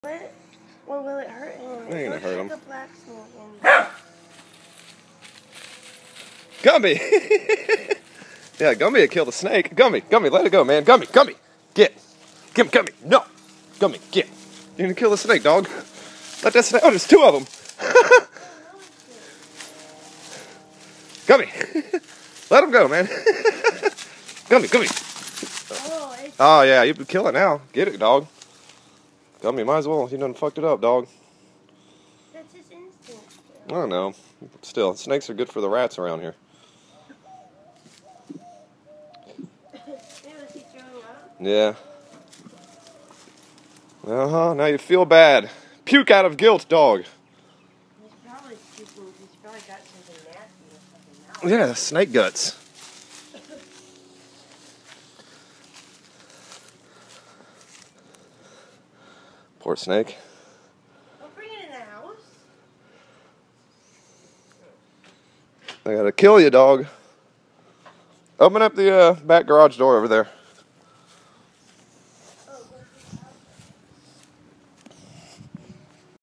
What? Or will it hurt him? It ain't gonna hurt him. Like a black snake. Gummy! Yeah, Gummy would kill the snake. Gummy, let it go, man. Gummy, get. Give him, Gummy. No. Gummy, get. You're gonna kill the snake, dog. Let that snake. Oh, there's two of them. Gummy. Let him go, man. Gummy. Oh, yeah, you can kill it now. Get it, dog. Gummy, might as well. You done fucked it up, dog. That's his instinct. I don't know. Still, snakes are good for the rats around here. Was he throwing up? Yeah. Now you feel bad. Puke out of guilt, dog. He's probably puking. He's probably got something nasty in his fucking mouth. Yeah, snake guts. Poor snake. Don't bring it in the house. I gotta kill you, dog. Open up the back garage door over there.